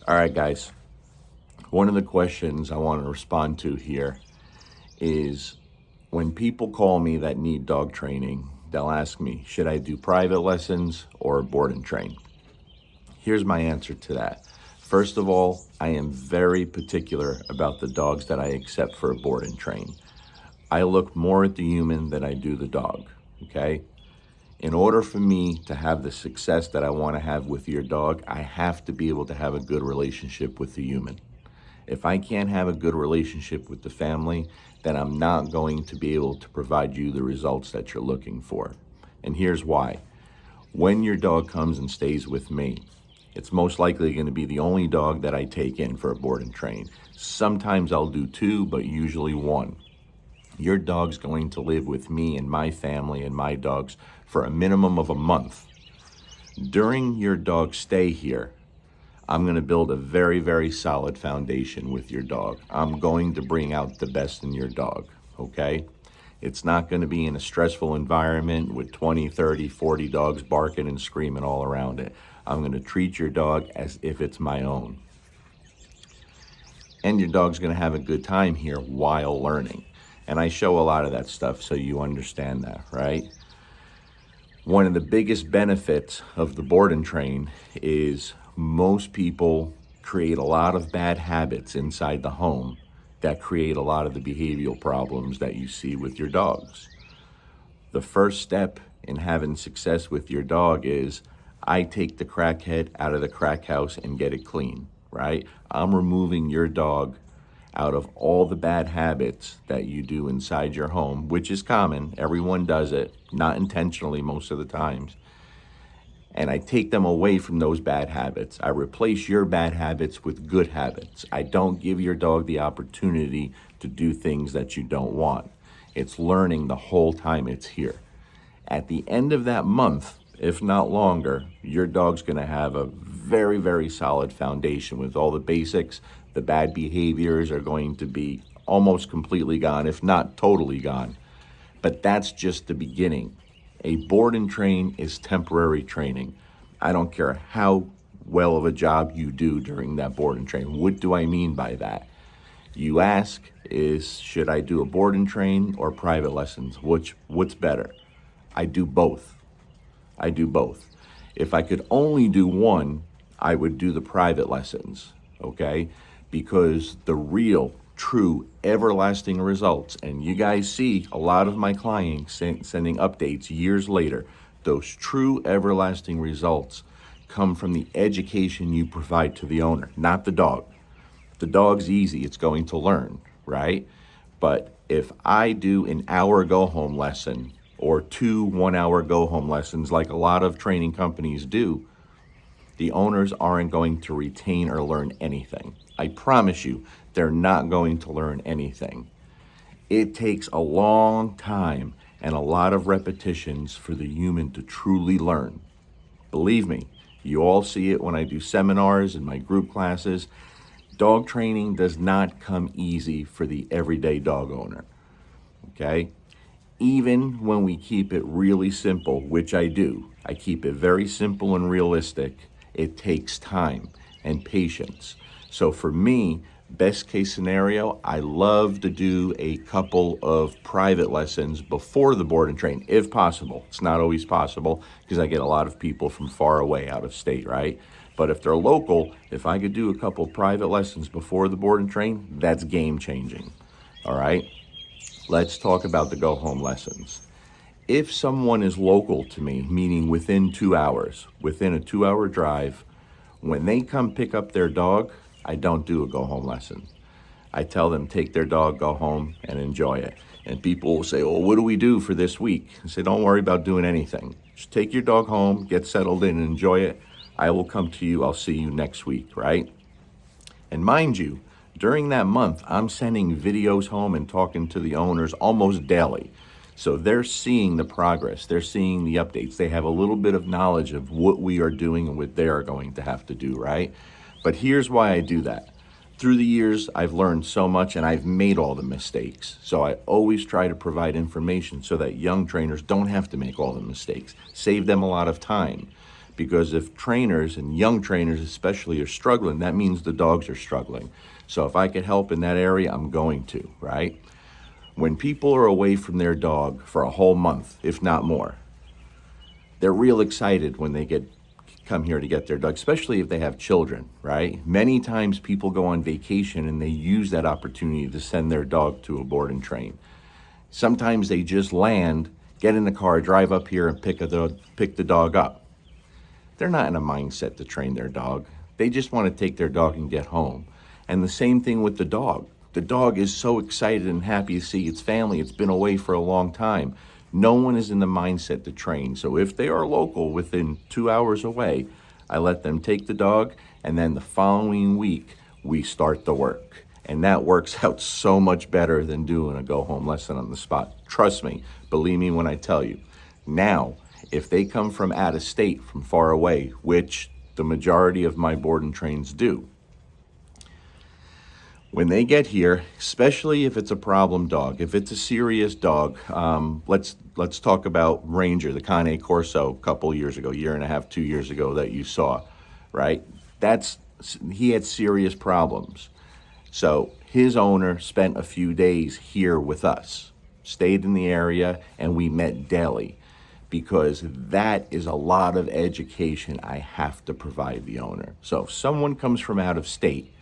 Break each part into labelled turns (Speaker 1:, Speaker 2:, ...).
Speaker 1: All right, guys. One of the questions I want to respond to here is when people call me that need dog training, they'll ask me, should I do private lessons or board and train? Here's my answer to that. First of all, I am very particular about the dogs that I accept for a board and train. I look more at the human than I do the dog, okay? In order for me to have the success that I want to have with your dog, I have to be able to have a good relationship with the human. If I can't have a good relationship with the family, then I'm not going to be able to provide you the results that you're looking for. And here's why. When your dog comes and stays with me, it's most likely going to be the only dog that I take in for a board and train. Sometimes I'll do two, but usually one. Your dog's going to live with me and my family and my dogs for a minimum of a month. During your dog's stay here, I'm going to build a very, very solid foundation with your dog. I'm going to bring out the best in your dog, okay? It's not going to be in a stressful environment with 20, 30, 40 dogs barking and screaming all around it. I'm going to treat your dog as if it's my own. And your dog's going to have a good time here while learning. And I show a lot of that stuff so you understand that, right? One of the biggest benefits of the board and train is most people create a lot of bad habits inside the home that create a lot of the behavioral problems that you see with your dogs. The first step in having success with your dog is I take the crackhead out of the crack house and get it clean, right? I'm removing your dog out of all the bad habits that you do inside your home, which is common. Everyone does it, not intentionally most of the times. And I take them away from those bad habits. I replace your bad habits with good habits. I don't give your dog the opportunity to do things that you don't want. It's learning the whole time it's here. At the end of that month, if not longer, your dog's going to have a very, very solid foundation with all the basics. The bad behaviors are going to be almost completely gone, if not totally gone. But that's just the beginning. A board and train is temporary training. I don't care how well of a job you do during that board and train. What do I mean by that? You ask is, should I do a board and train or private lessons? What's better? I do both. I do both. If I could only do one, I would do the private lessons, okay? Because the real, true, everlasting results, and you guys see a lot of my clients sending updates years later, those true, everlasting results come from the education you provide to the owner, not the dog. The dog's easy, it's going to learn, right? But if I do an hour go-home lesson or 2 1-hour go-home lessons like a lot of training companies do, the owners aren't going to retain or learn anything. I promise you, they're not going to learn anything. It takes a long time and a lot of repetitions for the human to truly learn. Believe me, you all see it when I do seminars and my group classes. Dog training does not come easy for the everyday dog owner, okay? Even when we keep it really simple, which I do, I keep it very simple and realistic, it takes time and patience. So for me, best case scenario, I love to do a couple of private lessons before the board and train, if possible. It's not always possible because I get a lot of people from far away out of state, right? But if they're local, if I could do a couple private lessons before the board and train, that's game changing, all right? Let's talk about the go-home lessons. If someone is local to me, meaning within 2 hours, within a 2-hour drive, when they come pick up their dog, I don't do a go-home lesson. I tell them, take their dog, go home, and enjoy it. And people will say, well, what do we do for this week? I say, don't worry about doing anything. Just take your dog home, get settled in, and enjoy it. I will come to you. I'll see you next week, right? And mind you, during that month, I'm sending videos home and talking to the owners almost daily. So they're seeing the progress. They're seeing the updates. They have a little bit of knowledge of what we are doing and what they are going to have to do, right? But here's why I do that. Through the years, I've learned so much and I've made all the mistakes. So I always try to provide information so that young trainers don't have to make all the mistakes. Save them a lot of time. Because if trainers, and young trainers especially, are struggling, that means the dogs are struggling. So if I could help in that area, I'm going to, right? When people are away from their dog for a whole month, if not more, they're real excited when they come here to get their dog, especially if they have children, right? Many times people go on vacation and they use that opportunity to send their dog to a board and train. Sometimes they just land, get in the car, drive up here and pick the dog up. They're not in a mindset to train their dog. They just want to take their dog and get home. And the same thing with the dog. The dog is so excited and happy to see its family. It's been away for a long time. No one is in the mindset to train. So if they are local, within 2 hours away, I let them take the dog, and then the following week, we start the work. And that works out so much better than doing a go-home lesson on the spot. Trust me, believe me when I tell you. Now, if they come from out of state, from far away, which the majority of my board and trains do, when they get here, especially if it's a problem dog, if it's a serious dog, let's talk about Ranger, the Cane Corso, a couple years ago, year and a half, 2 years ago that you saw, right? He had serious problems. So his owner spent a few days here with us, stayed in the area, and we met daily, because that is a lot of education I have to provide the owner. So if someone comes from out of state,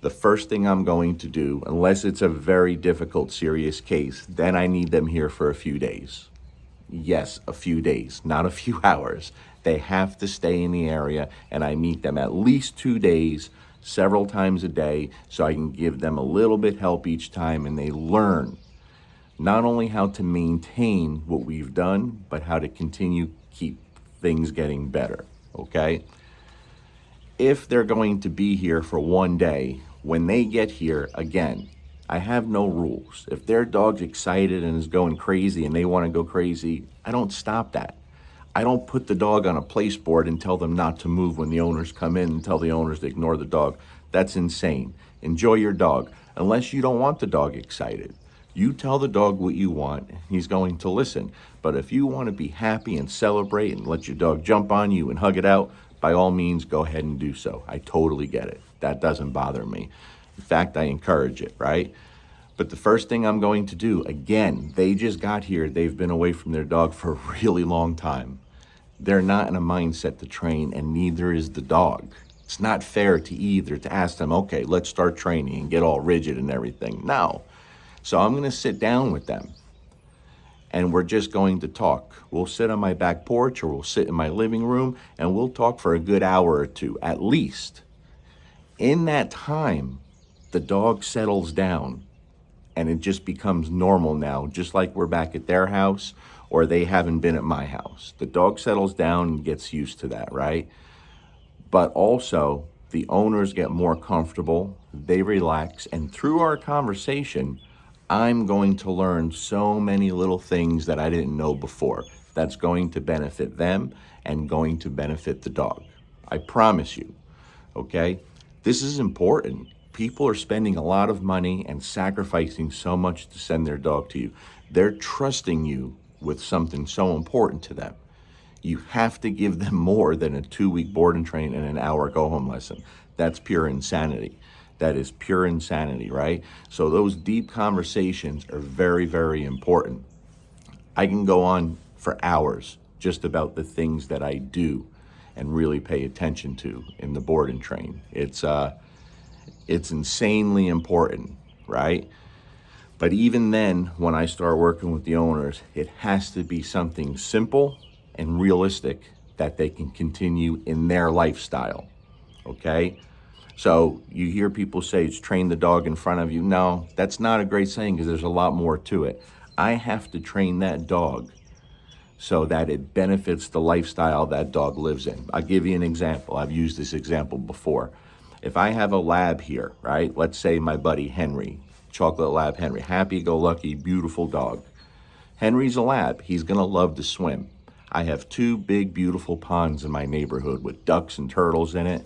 Speaker 1: the first thing I'm going to do, unless it's a very difficult, serious case, then I need them here for a few days. Yes, a few days, not a few hours. They have to stay in the area, and I meet them at least 2 days, several times a day, so I can give them a little bit help each time, and they learn not only how to maintain what we've done, but how to continue keep things getting better, okay? If they're going to be here for 1 day, when they get here, again, I have no rules. If their dog's excited and is going crazy and they want to go crazy, I don't stop that. I don't put the dog on a place board and tell them not to move when the owners come in and tell the owners to ignore the dog. That's insane. Enjoy your dog, unless you don't want the dog excited. You tell the dog what you want, he's going to listen. But if you want to be happy and celebrate and let your dog jump on you and hug it out, by all means, go ahead and do so. I totally get it. That doesn't bother me. In fact, I encourage it, right? But the first thing I'm going to do, again, they just got here. They've been away from their dog for a really long time. They're not in a mindset to train, and neither is the dog. It's not fair to either to ask them, okay, let's start training and get all rigid and everything. No. So I'm going to sit down with them, and we're just going to talk. We'll sit on my back porch, or we'll sit in my living room, and we'll talk for a good hour or two, at least. In that time, the dog settles down, and it just becomes normal now, just like we're back at their house, or they haven't been at my house. The dog settles down and gets used to that, right? But also, the owners get more comfortable, they relax, and through our conversation, I'm going to learn so many little things that I didn't know before. That's going to benefit them and going to benefit the dog. I promise you, okay? This is important. People are spending a lot of money and sacrificing so much to send their dog to you. They're trusting you with something so important to them. You have to give them more than a 2-week board and train and an hour go-home lesson. That's pure insanity. That is pure insanity, right? So those deep conversations are very, very important. I can go on for hours just about the things that I do and really pay attention to in the board and train. It's insanely important, right? But even then, when I start working with the owners, it has to be something simple and realistic that they can continue in their lifestyle, okay? So you hear people say, it's train the dog in front of you. No, that's not a great saying, because there's a lot more to it. I have to train that dog so that it benefits the lifestyle that dog lives in. I'll give you an example. I've used this example before. If I have a lab here, right? Let's say my buddy Henry, chocolate lab Henry, happy-go-lucky, beautiful dog. Henry's a lab. He's gonna love to swim. I have 2 big, beautiful ponds in my neighborhood with ducks and turtles in it.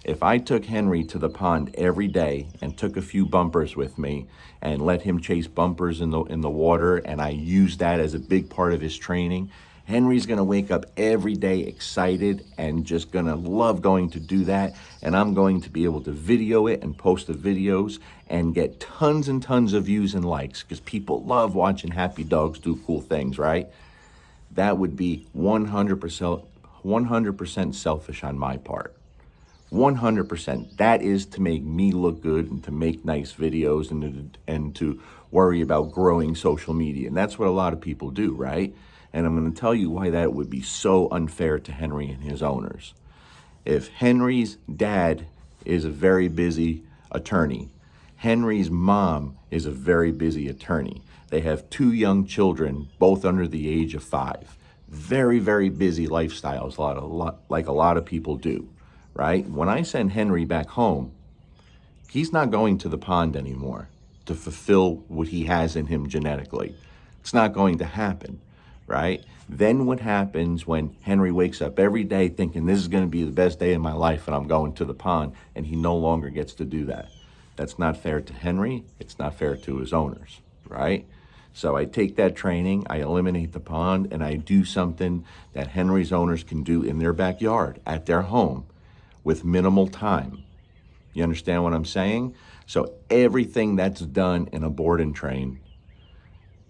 Speaker 1: If I took Henry to the pond every day and took a few bumpers with me and let him chase bumpers in the water, and I used that as a big part of his training, Henry's gonna wake up every day excited and just gonna love going to do that. And I'm going to be able to video it and post the videos and get tons and tons of views and likes because people love watching happy dogs do cool things, right? That would be 100% selfish on my part. 100%. That is to make me look good and to make nice videos and to worry about growing social media. And that's what a lot of people do, right? And I'm going to tell you why that would be so unfair to Henry and his owners. If Henry's dad is a very busy attorney, Henry's mom is a very busy attorney. They have 2 young children, both under the age of 5. Very, very busy lifestyles, like a lot of people do, right? When I send Henry back home, he's not going to the pond anymore to fulfill what he has in him genetically. It's not going to happen, right? Then what happens when Henry wakes up every day thinking this is going to be the best day of my life and I'm going to the pond, and he no longer gets to do that? That's not fair to Henry. It's not fair to his owners, right? So I take that training, I eliminate the pond, and I do something that Henry's owners can do in their backyard, at their home, with minimal time. You understand what I'm saying? So everything that's done in a board and train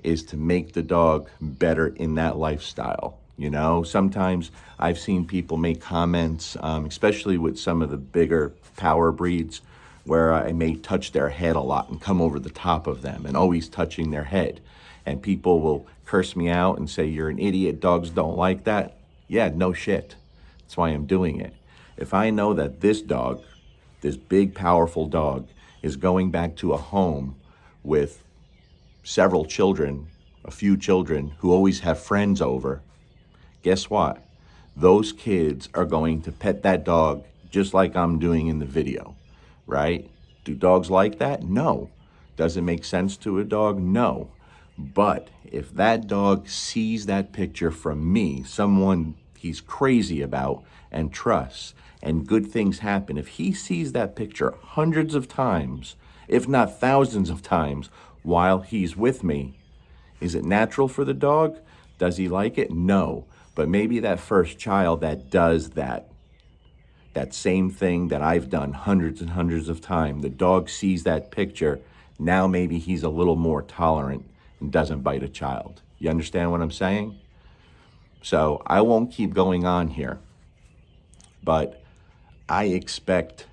Speaker 1: is to make the dog better in that lifestyle. You know, sometimes I've seen people make comments, especially with some of the bigger power breeds, where I may touch their head a lot and come over the top of them and always touching their head. And people will curse me out and say, you're an idiot, dogs don't like that. Yeah, no shit. That's why I'm doing it. If I know that this dog, this big, powerful dog, is going back to a home with several children, a few children who always have friends over, guess what? Those kids are going to pet that dog just like I'm doing in the video, right? Do dogs like that? No. Does it make sense to a dog? No. But if that dog sees that picture from me, someone he's crazy about and trusts, and good things happen, if he sees that picture hundreds of times, if not thousands of times, while he's with me, is it natural for the dog? Does he like it? No. But maybe that first child that does that same thing that I've done hundreds and hundreds of times, the dog sees that picture, now maybe he's a little more tolerant and doesn't bite a child. You understand what I'm saying? So I won't keep going on here, but I expect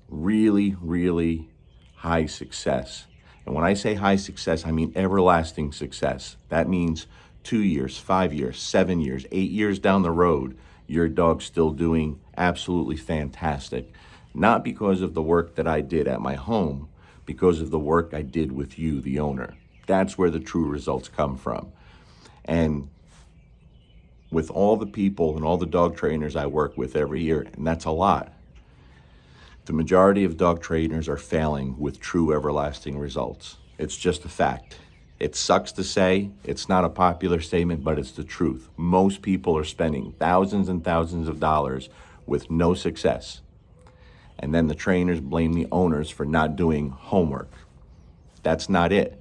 Speaker 1: really, really high success. And when I say high success, I mean everlasting success. That means 2 years, 5 years, 7 years, 8 years down the road, your dog's still doing absolutely fantastic. Not because of the work that I did at my home, because of the work I did with you, the owner. That's where the true results come from. And with all the people and all the dog trainers I work with every year, and that's a lot, the majority of dog trainers are failing with true everlasting results. It's just a fact. It sucks to say, it's not a popular statement, but it's the truth. Most people are spending thousands and thousands of dollars with no success. And then the trainers blame the owners for not doing homework. That's not it.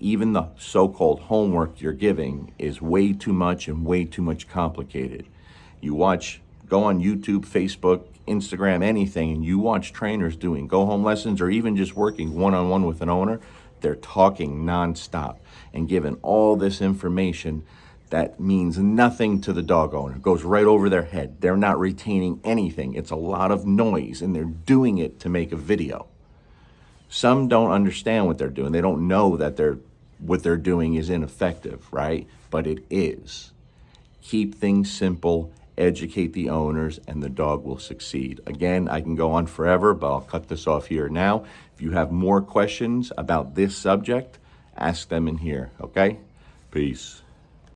Speaker 1: Even the so-called homework you're giving is way too much and way too much complicated. Go on YouTube, Facebook, Instagram, anything, and you watch trainers doing go-home lessons or even just working one-on-one with an owner. They're talking nonstop and giving all this information that means nothing to the dog owner. It goes right over their head. They're not retaining anything. It's a lot of noise, and they're doing it to make a video. Some don't understand what they're doing. They don't know that what they're doing is ineffective, right? But it is. Keep things simple, educate the owners, and the dog will succeed. Again, I can go on forever, but I'll cut this off here now. If you have more questions about this subject, ask them in here, okay? Peace.